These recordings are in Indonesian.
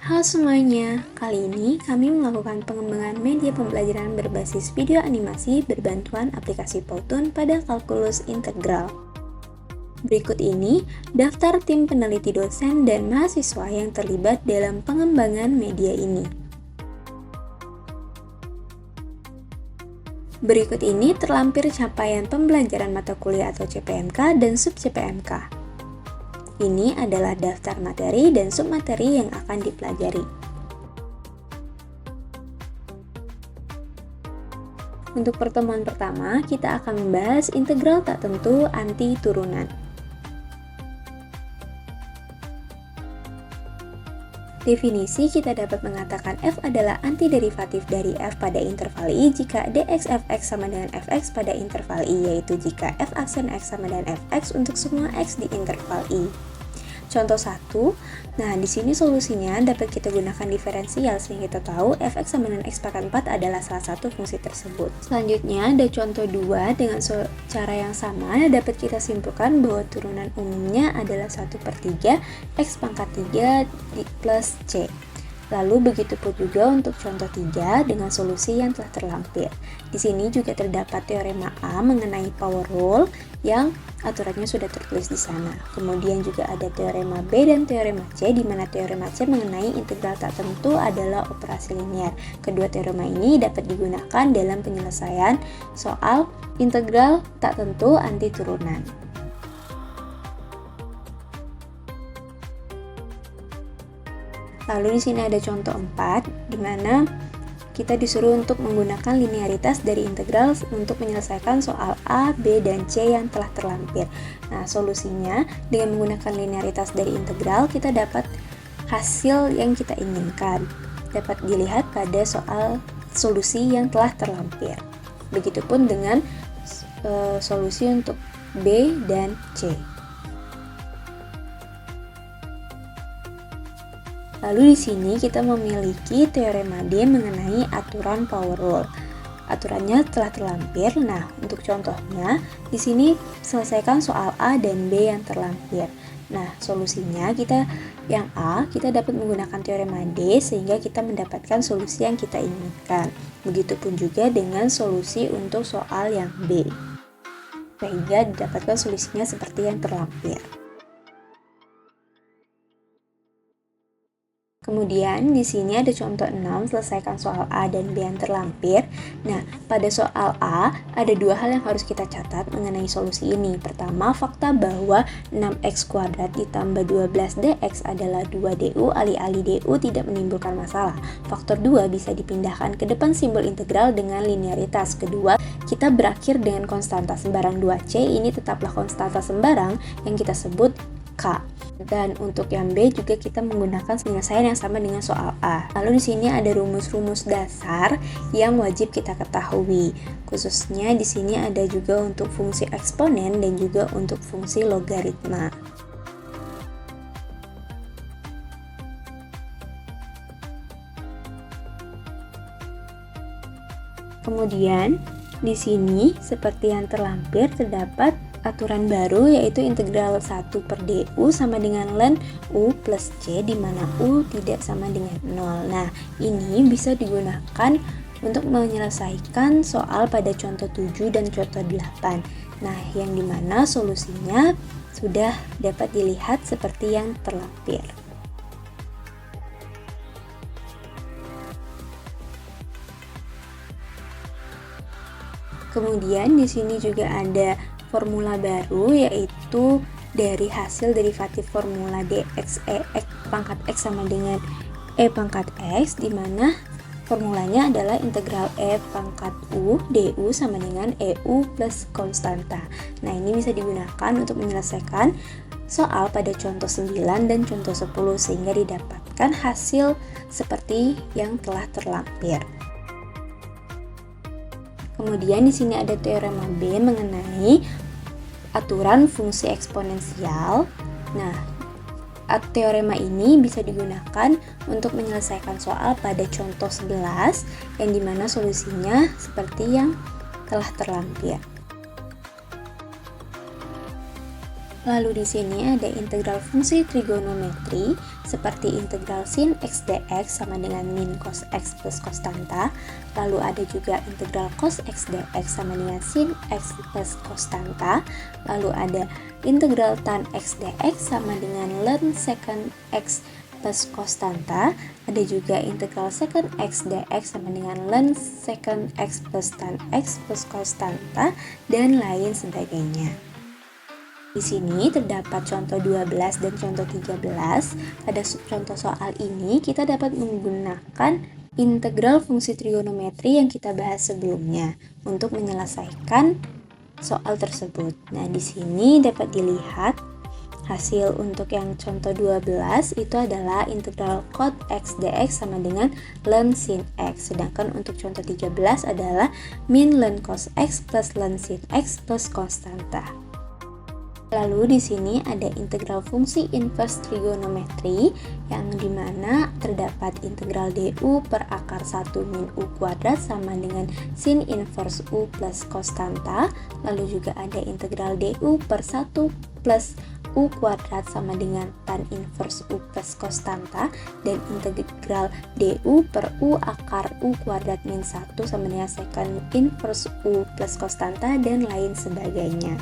Halo semuanya, kali ini kami melakukan pengembangan media pembelajaran berbasis video animasi berbantuan aplikasi Powtoon pada kalkulus integral. Berikut ini daftar tim peneliti dosen dan mahasiswa yang terlibat dalam pengembangan media ini. Berikut ini terlampir capaian pembelajaran mata kuliah atau CPMK dan sub-CPMK. Ini adalah daftar materi dan submateri yang akan dipelajari. Untuk pertemuan pertama, kita akan membahas integral tak tentu anti turunan. Definisi kita dapat mengatakan f adalah antiderivatif dari f pada interval i jika dx fx sama dengan fx pada interval i, yaitu jika f aksen x sama dengan fx untuk semua x di interval i. Contoh 1, nah di sini solusinya dapat kita gunakan diferensial sehingga kita tahu fx sama dengan x pangkat 4 adalah salah satu fungsi tersebut. Selanjutnya ada contoh 2 dengan cara yang sama dapat kita simpulkan bahwa turunan umumnya adalah 1/3 x pangkat 3 plus c. Lalu begitu pun juga untuk contoh 3 dengan solusi yang telah terlampir. Di sini juga terdapat teorema A mengenai power rule yang aturannya sudah tertulis di sana. Kemudian juga ada teorema B dan teorema C, di mana teorema C mengenai integral tak tentu adalah operasi linear. Kedua teorema ini dapat digunakan dalam penyelesaian soal integral tak tentu anti turunan. Lalu di sini ada contoh 4, di mana kita disuruh untuk menggunakan linearitas dari integral untuk menyelesaikan soal A, B, dan C yang telah terlampir. Nah, solusinya dengan menggunakan linearitas dari integral, kita dapat hasil yang kita inginkan. Dapat dilihat pada soal solusi yang telah terlampir. Begitupun dengan solusi untuk B dan C. Lalu di sini kita memiliki teorema D mengenai aturan power rule. Aturannya telah terlampir. Nah, untuk contohnya di sini selesaikan soal A dan B yang terlampir. Nah, solusinya yang A kita dapat menggunakan teorema D sehingga kita mendapatkan solusi yang kita inginkan. Begitupun juga dengan solusi untuk soal yang B. Sehingga didapatkan solusinya seperti yang terlampir. Kemudian di sini ada contoh 6, selesaikan soal A dan B yang terlampir. Nah, pada soal A ada dua hal yang harus kita catat mengenai solusi ini. Pertama, fakta bahwa 6x kuadrat ditambah 12dx adalah 2du, alih-alih du tidak menimbulkan masalah. Faktor 2 bisa dipindahkan ke depan simbol integral dengan linearitas. Kedua, kita berakhir dengan konstanta sembarang 2c, ini tetaplah konstanta sembarang yang kita sebut K. Dan untuk yang B juga kita menggunakan penyelesaian yang sama dengan soal A. Lalu di sini ada rumus-rumus dasar yang wajib kita ketahui. Khususnya di sini ada juga untuk fungsi eksponen dan juga untuk fungsi logaritma. Kemudian di sini seperti yang terlampir terdapat aturan baru yaitu integral 1/du sama dengan ln u plus c, di mana u tidak sama dengan 0. Nah, ini bisa digunakan untuk menyelesaikan soal pada contoh 7 dan contoh 8. Nah, yang dimana solusinya sudah dapat dilihat seperti yang terlampir. Kemudian di sini juga ada formula baru yaitu dari hasil derivatif formula dx x pangkat x sama dengan e pangkat x, di mana formulanya adalah integral e pangkat u du sama dengan eu plus konstanta. Nah, ini bisa digunakan untuk menyelesaikan soal pada contoh 9 dan contoh 10 sehingga didapatkan hasil seperti yang telah terlampir. Kemudian di sini ada teorema B mengenai aturan fungsi eksponensial. Nah, teorema ini bisa digunakan untuk menyelesaikan soal pada contoh 11 yang dimana solusinya seperti yang telah terlampir. Lalu di sini ada integral fungsi trigonometri seperti integral sin x dx sama dengan min cos x plus cos tanta. Lalu ada juga integral cos x dx sama dengan sin x plus cos tanta. Lalu ada integral tan x dx sama dengan ln secant x plus cos tanta. Ada juga integral secant x dx sama dengan ln secant x plus tan x plus cos tanta dan lain sebagainya. Di sini terdapat contoh 12 dan contoh 13. Pada contoh soal ini kita dapat menggunakan integral fungsi trigonometri yang kita bahas sebelumnya untuk menyelesaikan soal tersebut. Nah, di sini dapat dilihat hasil untuk yang contoh 12 itu adalah integral cot x dx sama dengan ln sin x. Sedangkan untuk contoh 13 adalah min ln cos x plus ln sin x plus konstanta. Lalu di sini ada integral fungsi inverse trigonometri yang dimana terdapat integral du per akar 1 min u kuadrat sama dengan sin inverse u plus konstanta. Lalu juga ada integral du per 1 plus u kuadrat sama dengan tan inverse u plus konstanta dan integral du per u akar u kuadrat min 1 sama dengan secant inverse u plus konstanta dan lain sebagainya.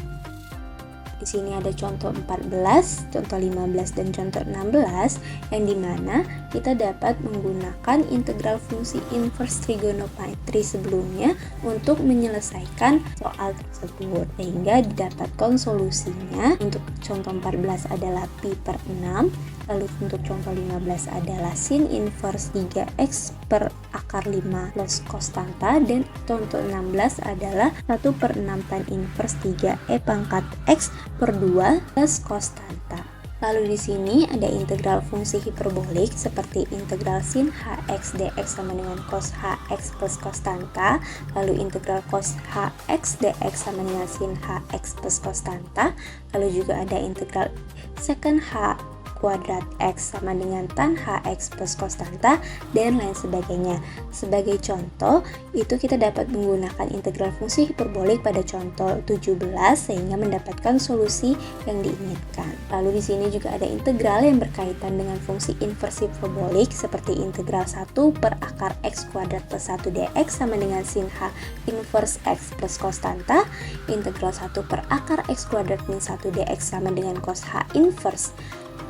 Di sini ada contoh 14, contoh 15, dan contoh 16 yang dimana kita dapat menggunakan integral fungsi inverse trigonometri sebelumnya untuk menyelesaikan soal tersebut sehingga didapatkan solusinya. Untuk contoh 14 adalah pi per 6, lalu untuk contoh 15 adalah sin inverse 3x per akar 5 plus konstanta, dan contoh 16 adalah 1 per 6 tan inverse 3e pangkat x per 2 plus konstanta. Lalu di sini ada integral fungsi hiperbolik seperti integral sin hx dx sama dengan cos hx plus konstanta. Lalu integral cos hx dx sama dengan sin hx plus konstanta. Lalu juga ada integral secant h kuadrat x sama dengan tan hx plus konstanta dan lain sebagainya. Sebagai contoh, itu kita dapat menggunakan integral fungsi hiperbolik pada contoh 17 sehingga mendapatkan solusi yang diinginkan. Lalu di sini juga ada integral yang berkaitan dengan fungsi inversi hiperbolik seperti integral 1 per akar x kuadrat plus 1 dx sama dengan sin h inverse x plus konstanta, integral 1 per akar x kuadrat min 1 dx sama dengan cos h inverse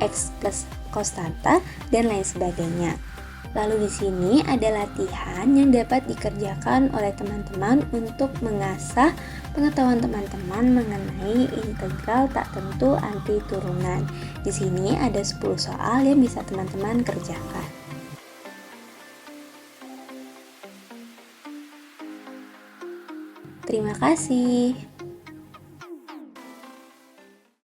x plus konstanta dan lain sebagainya. Lalu di sini ada latihan yang dapat dikerjakan oleh teman-teman untuk mengasah pengetahuan teman-teman mengenai integral tak tentu anti turunan. Di sini ada 10 soal yang bisa teman-teman kerjakan. Terima kasih.